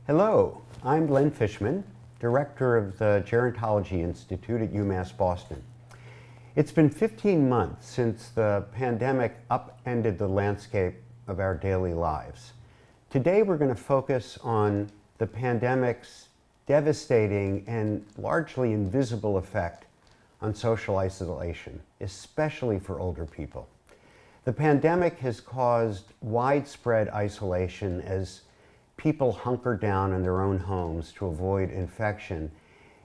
Hello, I'm Fishman, Director of the Gerontology Institute at UMass Boston. It's been 15 months since the pandemic upended the landscape of our daily lives. Today we're going to focus on the pandemic's devastating and largely invisible effect on social isolation, especially for older people. The pandemic has caused widespread isolation as people hunker down in their own homes to avoid infection,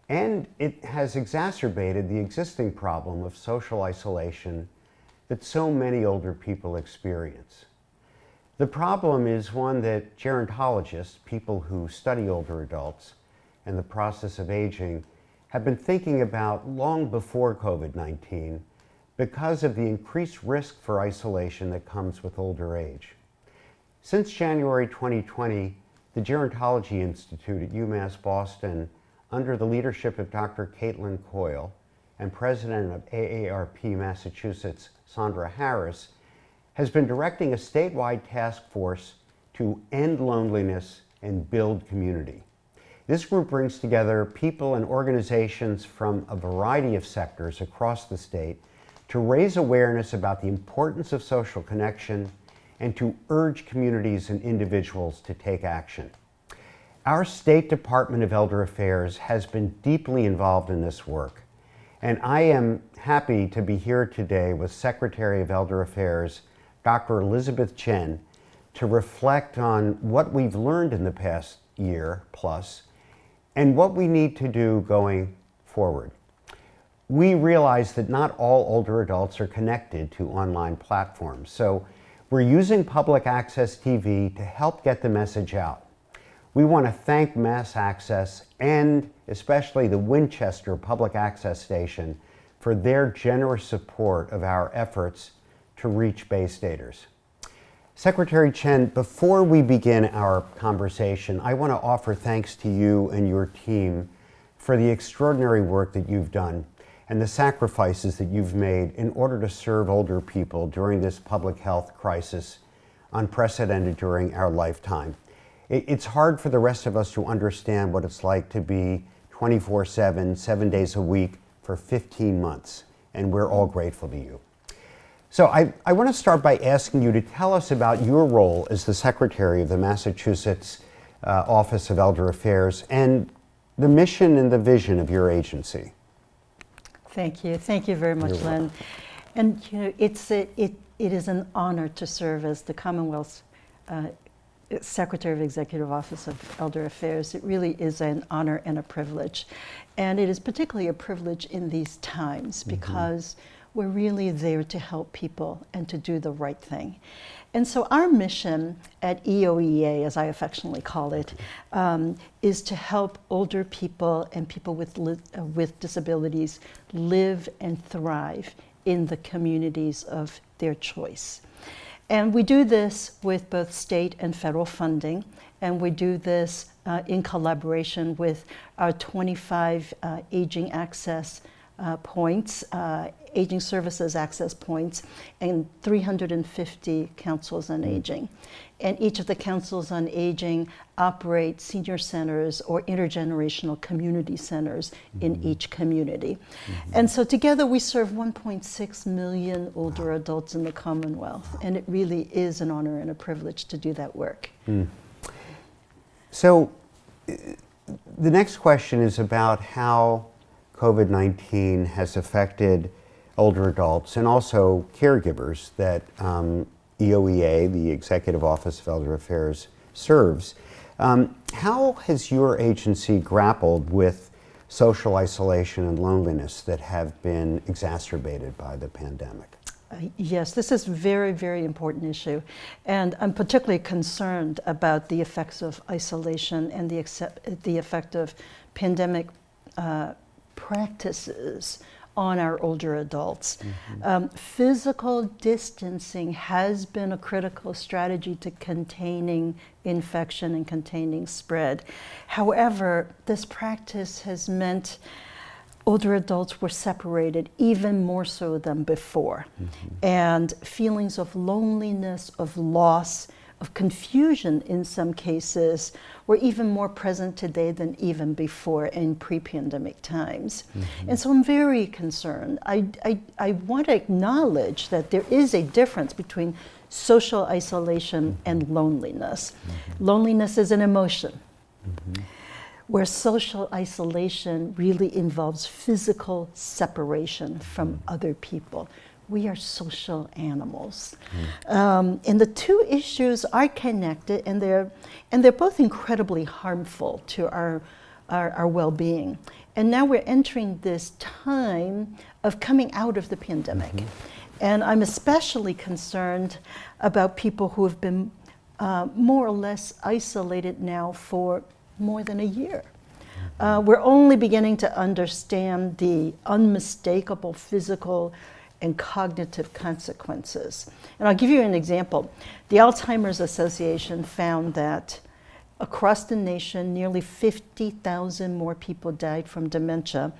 and it has exacerbated the existing problem of social isolation that so many older people experience. The problem is one that gerontologists, people who study older adults and the process of aging, have been thinking about long before COVID-19 because of the increased risk for isolation that comes with older age. Since January 2020, the Gerontology Institute at UMass Boston, under the leadership of Dr. Caitlin Coyle and president of AARP Massachusetts, Sandra Harris, has been directing a statewide task force to end loneliness and build community. This group brings together people and organizations from a variety of sectors across the state to raise awareness about the importance of social connection and to urge communities and individuals to take action. Our State Department of Elder Affairs has been deeply involved in this work, and I am happy to be here today with Secretary of Elder Affairs, Dr. Elizabeth Chen, to reflect on what we've learned in the past year plus and what we need to do going forward. We realize that not all older adults are connected to online platforms, so we're using public access TV to help get the message out. We want to thank Mass Access and especially the Winchester Public Access Station for their generous support of our efforts to reach Bay Staters. Secretary Chen, before we begin our conversation, I want to offer thanks to you and your team for the extraordinary work that you've done and the sacrifices that you've made in order to serve older people during this public health crisis, unprecedented during our lifetime. It's hard for the rest of us to understand what it's like to be 24/7, 7 days a week for 15 months, and we're all grateful to you. So I want to start by asking you to tell us about your role as the Secretary of the Massachusetts Office of Elder Affairs and the mission and the vision of your agency. Thank you. Thank you very much, Len. And you know, it is an honor to serve as the Commonwealth's Secretary of the Executive Office of Elder Affairs. It really is an honor and a privilege. And it is particularly a privilege in these times because we're really there to help people and to do the right thing. And so our mission at EOEA, as I affectionately call it, is to help older people and people with disabilities live and thrive in the communities of their choice. And we do this with both state and federal funding, and we do this in collaboration with our 25 aging access points, aging services access points, and 350 councils on aging. And each of the councils on aging operate senior centers or intergenerational community centers in each community. And so together we serve 1.6 million older adults in the Commonwealth, and it really is an honor and a privilege to do that work. So the next question is about how COVID-19 has affected older adults and also caregivers that EOEA, the Executive Office of Elder Affairs, serves. How has your agency grappled with social isolation and loneliness that have been exacerbated by the pandemic? Yes, this is a very, very important issue. And I'm particularly concerned about the effects of isolation and the effect of pandemic practices on our older adults. Physical distancing has been a critical strategy to containing infection and containing spread. However, this practice has meant older adults were separated even more so than before. And feelings of loneliness, of loss, of confusion in some cases were even more present today than even before in pre-pandemic times. And so I'm very concerned. I want to acknowledge that there is a difference between social isolation and loneliness. Loneliness is an emotion, where social isolation really involves physical separation from other people. We are social animals. And the two issues are connected, and they're both incredibly harmful to our well-being. And now we're entering this time of coming out of the pandemic. And I'm especially concerned about people who have been more or less isolated now for more than a year. We're only beginning to understand the unmistakable physical and cognitive consequences. And I'll give you an example. The Alzheimer's Association found that across the nation, nearly 50,000 more people died from dementia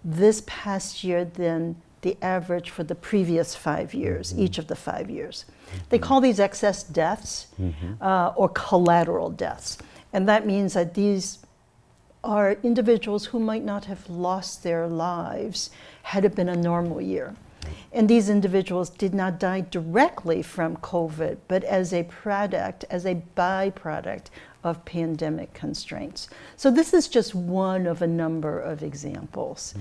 this past year than the average for the previous 5 years, each of the 5 years. They call these excess deaths or collateral deaths. And that means that these are individuals who might not have lost their lives had it been a normal year. And these individuals did not die directly from COVID, but as a byproduct of pandemic constraints. So this is just one of a number of examples.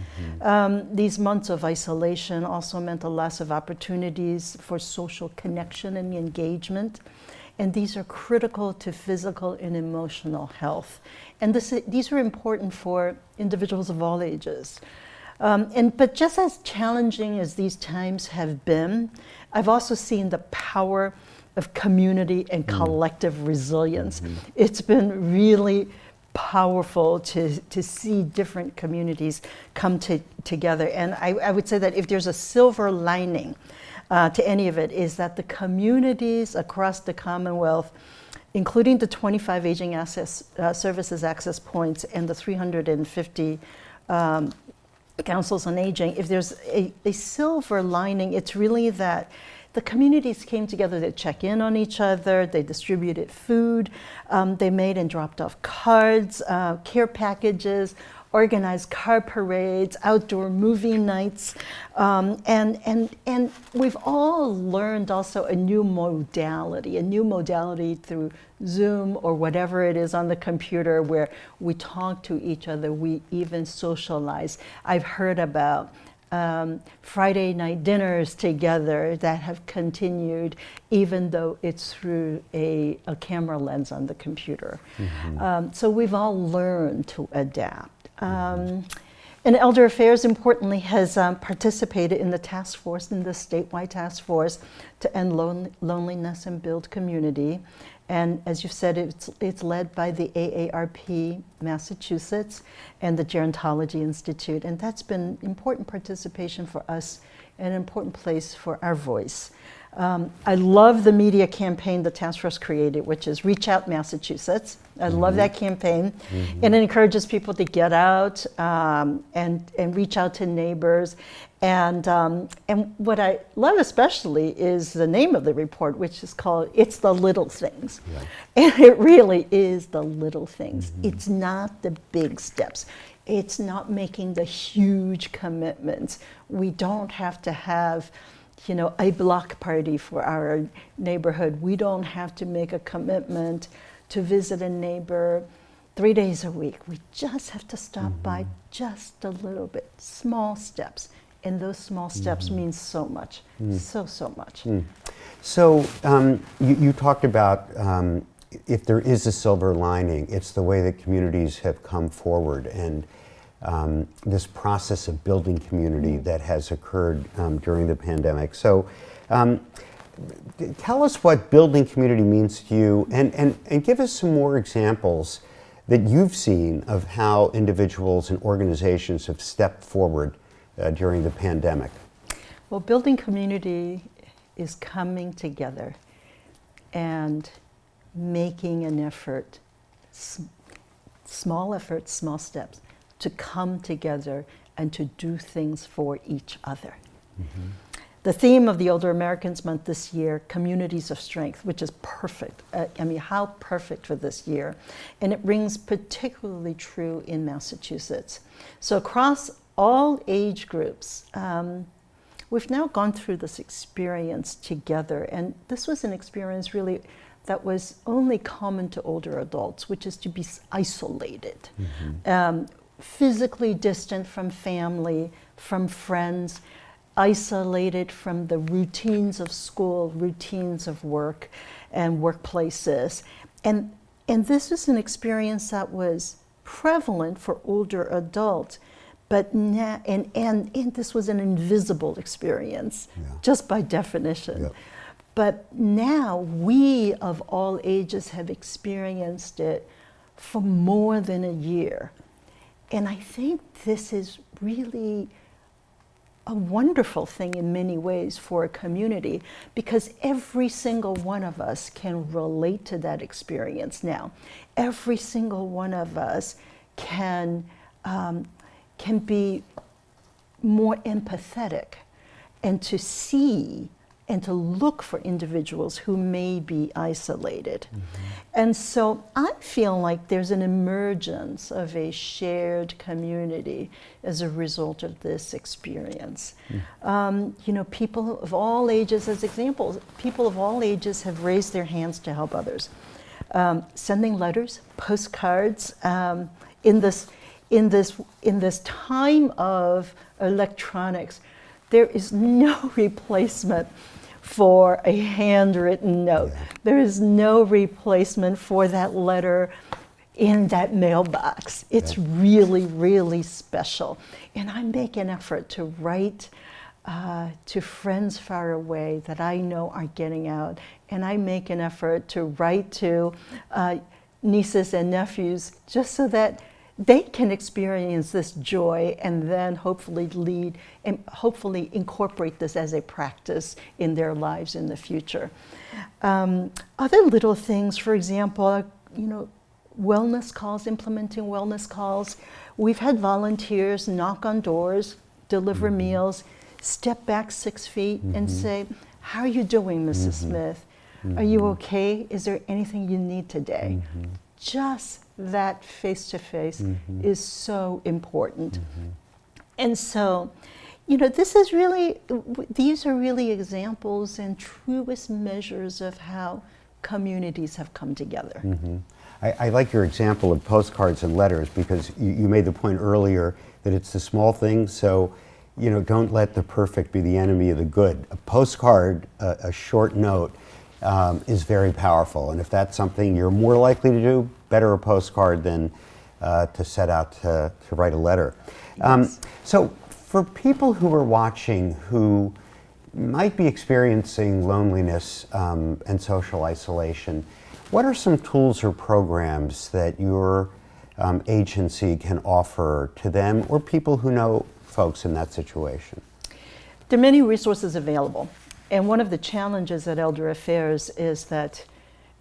These months of isolation also meant a loss of opportunities for social connection and engagement. And these are critical to physical and emotional health. And these are important for individuals of all ages. But just as challenging as these times have been, I've also seen the power of community and collective resilience. It's been really powerful to see different communities come together. And I would say that if there's a silver lining to any of it, is that the communities across the Commonwealth, including the 25 aging services access points and the 350 councils on aging, if there's a silver lining, it's really that the communities came together to check in on each other, they distributed food, they made and dropped off cards, care packages, organized car parades, outdoor movie nights, and we've all learned also a new modality through Zoom or whatever it is on the computer where we talk to each other, we even socialize. I've heard about Friday night dinners together that have continued even though it's through a camera lens on the computer. So we've all learned to adapt. And Elder Affairs, importantly, has participated in the task force, in the statewide task force to end loneliness and build community. And as you said, it's led by the AARP Massachusetts and the Gerontology Institute. And that's been important participation for us, an important place for our voice. I love the media campaign the task force created, which is Reach Out Massachusetts. I love that campaign. And it encourages people to get out and reach out to neighbors. And what I love especially is the name of the report, which is called It's the Little Things. And it really is the little things. It's not the big steps. It's not making the huge commitments. We don't have to have a block party for our neighborhood. We don't have to make a commitment to visit a neighbor 3 days a week. We just have to stop by just a little bit, small steps. And those small steps mean so much, so much. So you talked about if there is a silver lining, it's the way that communities have come forward and this process of building community that has occurred during the pandemic. So tell us what building community means to you and give us some more examples that you've seen of how individuals and organizations have stepped forward during the pandemic. Well, building community is coming together and making an effort, small efforts, small steps, to come together and to do things for each other. the theme of the Older Americans Month this year, Communities of Strength, which is perfect. I mean, how perfect for this year. And it rings particularly true in Massachusetts. So across all age groups, we've now gone through this experience together. And this was an experience really that was only common to older adults, which is to be isolated, physically distant from family, from friends, isolated from the routines of school, routines of work and workplaces. And this is an experience that was prevalent for older adults, but now, and this was an invisible experience, just by definition. Yep. But now we of all ages have experienced it for more than a year. And I think this is really a wonderful thing in many ways for a community, because every single one of us can relate to that experience now. Every single one of us can be more empathetic and to see and to look for individuals who may be isolated. And so I feel like there's an emergence of a shared community as a result of this experience. You know, people of all ages, as examples, people of all ages have raised their hands to help others. Sending letters, postcards, in this time of electronics, there is no replacement for a handwritten note. There is no replacement for that letter in that mailbox. It's really, really special. And I make an effort to write to friends far away that I know are getting out. And I make an effort to write to nieces and nephews just so that they can experience this joy and then hopefully lead and hopefully incorporate this as a practice in their lives in the future. Other little things, for example, you know, wellness calls, implementing wellness calls. We've had volunteers knock on doors, deliver meals, step back 6 feet and say, "How are you doing, Mrs. Smith? Are you okay? Is there anything you need today?" Just that face-to-face is so important. And so, you know, these are really examples and truest measures of how communities have come together. I like your example of postcards and letters, because you made the point earlier that it's the small things. So, you know, don't let the perfect be the enemy of the good. A postcard, a short note, is very powerful. And if that's something you're more likely to do, better a postcard than to set out to write a letter. So for people who are watching who might be experiencing loneliness and social isolation, what are some tools or programs that your agency can offer to them or people who know folks in that situation? There are many resources available. And one of the challenges at Elder Affairs is that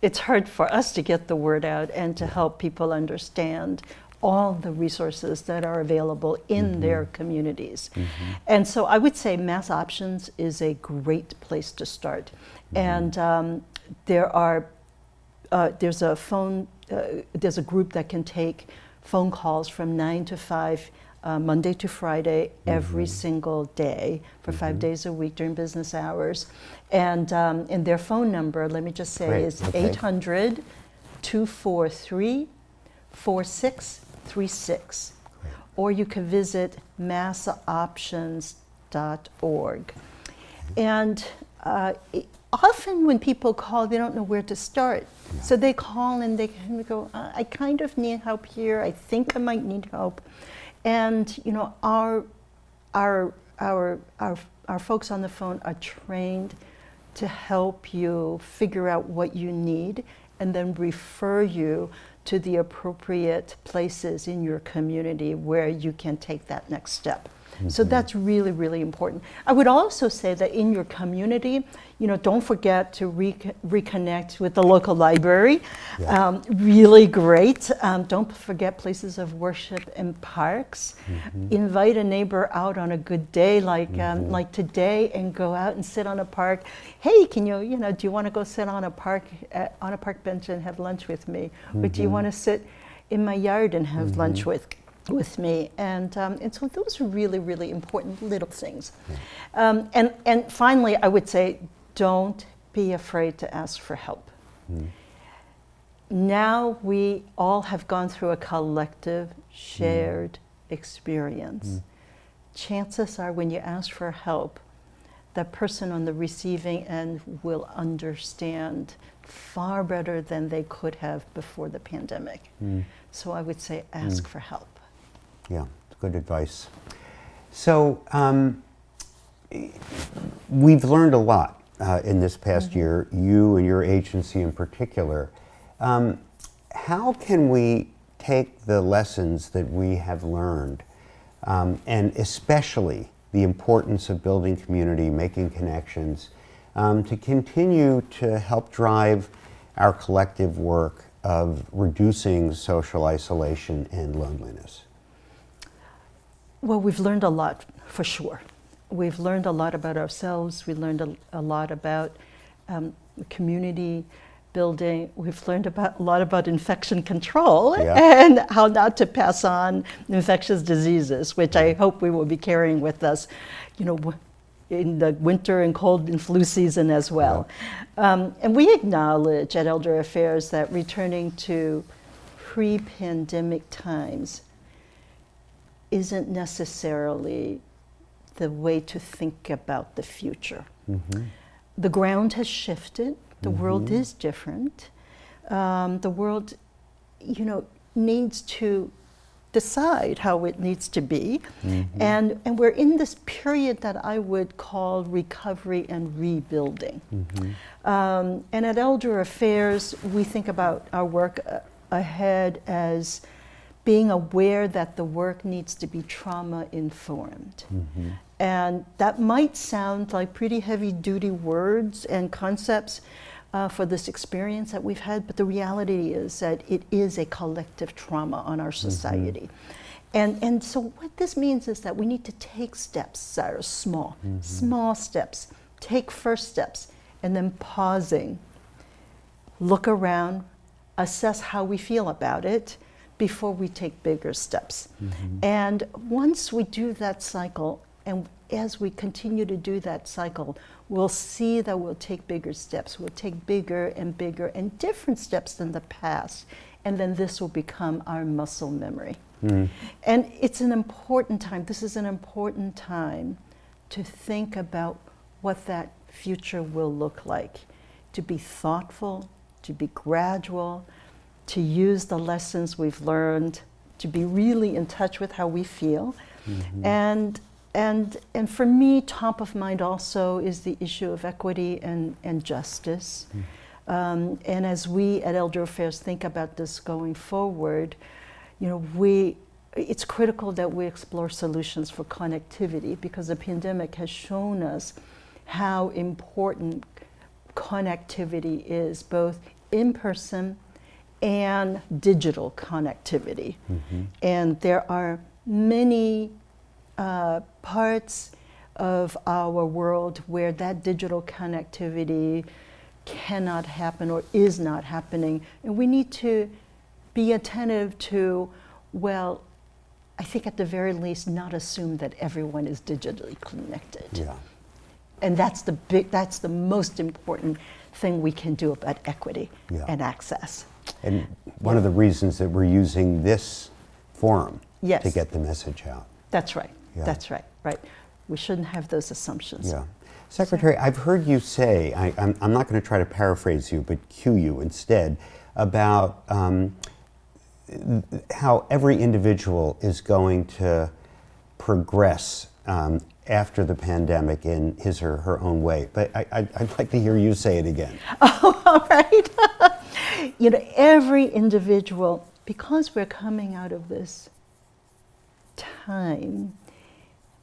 it's hard for us to get the word out and to help people understand all the resources that are available in their communities. And so I would say Mass Options is a great place to start. And there's a group that can take phone calls from 9 to 5 Monday to Friday, every single day for 5 days a week during business hours. And their phone number, let me just say, is 800-243-4636. Or you can visit massoptions.org. And often when people call, they don't know where to start. So they call and they kind of go, I kind of need help here. I think I might need help. And you know, our folks on the phone are trained to help you figure out what you need and then refer you to the appropriate places in your community where you can take that next step. So that's really, really important. I would also say that in your community, don't forget to reconnect with the local library. Yeah. Really great. Don't forget places of worship and parks. Invite a neighbor out on a good day, like today, and go out and sit on a park. Hey, can do you want to go sit on a park bench and have lunch with me, or do you want to sit in my yard and have lunch with me? And so those are really, really important little things. And finally, I would say, don't be afraid to ask for help. Now we all have gone through a collective, shared experience. Chances are when you ask for help, that person on the receiving end will understand far better than they could have before the pandemic. So I would say ask for help. Yeah, good advice. So we've learned a lot in this past year, you and your agency in particular. How can we take the lessons that we have learned, and especially the importance of building community, making connections, to continue to help drive our collective work of reducing social isolation and loneliness? Well, we've learned a lot, for sure. We've learned a lot about ourselves. We learned a lot about community building. We've learned a lot about infection control and how not to pass on infectious diseases, which I hope we will be carrying with us, in the winter and cold and flu season as well. And we acknowledge at Elder Affairs that returning to pre-pandemic times isn't necessarily the way to think about the future. The ground has shifted. The world is different. The world, needs to decide how it needs to be. And we're in this period that I would call recovery and rebuilding. And at Elder Affairs, we think about our work ahead as being aware that the work needs to be trauma-informed. And that might sound like pretty heavy-duty words and concepts for this experience that we've had, but the reality is that it is a collective trauma on our society. And so what this means is that we need to take steps that are small, small steps, take first steps, and then pausing, look around, assess how we feel about it, before we take bigger steps. And once we do that cycle, and as we continue to do that cycle, we'll see that we'll take bigger steps. We'll take bigger and different steps than the past. And then this will become our muscle memory. And it's an important time. This is an important time to think about what that future will look like, to be thoughtful, to be gradual, to use the lessons we've learned, to be really in touch with how we feel. And for me, top of mind also is the issue of equity and justice. And as we at Elder Affairs think about this going forward, it's critical that we explore solutions for connectivity, because the pandemic has shown us how important connectivity is, both in person and digital connectivity. And there are many parts of our world where that digital connectivity cannot happen or is not happening. And we need to be attentive to, well, I think at the very least, not assume that everyone is digitally connected. And that's the most important thing we can do about equity and access. And one of the reasons that we're using this forum to get the message out. That's right. That's right. We shouldn't have those assumptions. Secretary, I've heard you say, I'm not going to try to paraphrase you, but cue you instead, about how every individual is going to progress after the pandemic in his or her own way. But I'd like to hear you say it again. Oh, all right. Every individual, because we're coming out of this time,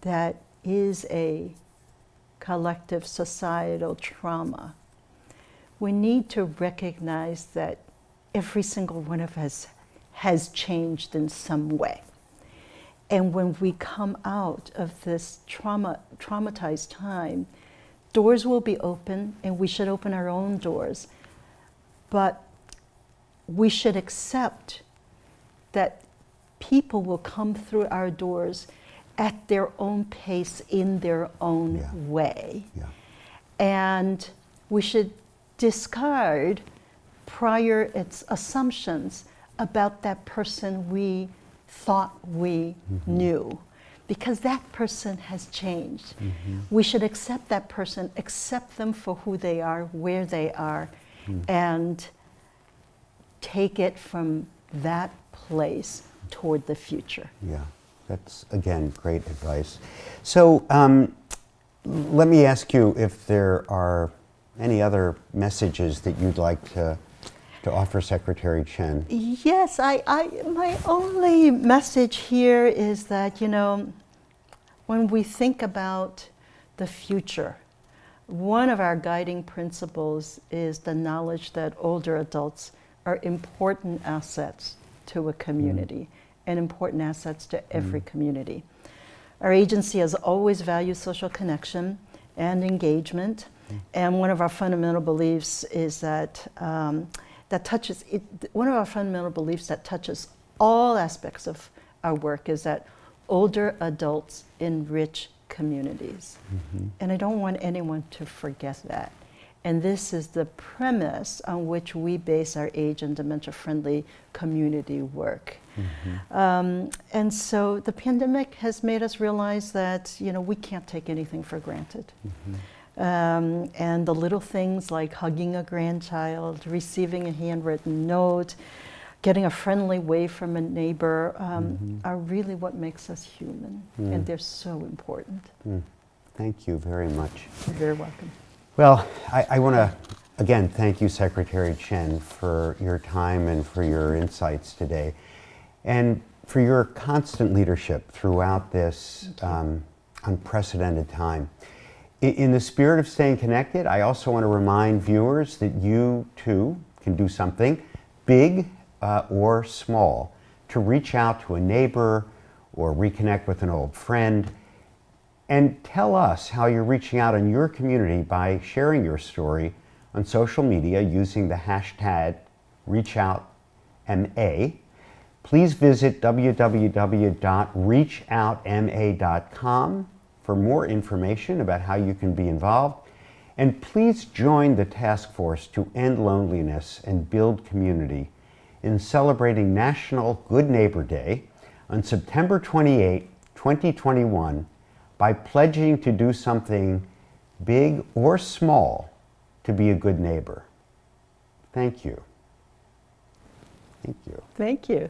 that is a collective societal trauma, we need to recognize that every single one of us has changed in some way. And when we come out of this traumatized time, doors will be open, and we should open our own doors. But we should accept that people will come through our doors at their own pace, in their own way. Yeah. And we should discard prior assumptions about that person we thought we knew, because that person has changed. We should accept that person, accept them for who they are, where they are, and take it from that place toward the future. Yeah, that's, again, great advice. So let me ask you if there are any other messages that you'd like to offer Secretary Chen. Yes, my only message here is that, when we think about the future, one of our guiding principles is the knowledge that older adults are important assets to a community and important assets to every community. Our agency has always valued social connection and engagement, and one of our fundamental beliefs is that one of our fundamental beliefs that touches all aspects of our work is that older adults enrich communities. And I don't want anyone to forget that. And this is the premise on which we base our age and dementia-friendly community work. And so the pandemic has made us realize that, we can't take anything for granted. And the little things like hugging a grandchild, receiving a handwritten note, getting a friendly wave from a neighbor are really what makes us human. And they're so important. Thank you very much. You're very welcome. Well, I want to, again, thank you, Secretary Chen, for your time and for your insights today, and for your constant leadership throughout this unprecedented time. In the spirit of staying connected, I also want to remind viewers that you, too, can do something big or small to reach out to a neighbor or reconnect with an old friend. And tell us how you're reaching out in your community by sharing your story on social media using the hashtag ReachOutMA. Please visit www.reachoutma.com for more information about how you can be involved. And please join the task force to end loneliness and build community in celebrating National Good Neighbor Day on September 28, 2021, by pledging to do something big or small to be a good neighbor. Thank you. Thank you. Thank you.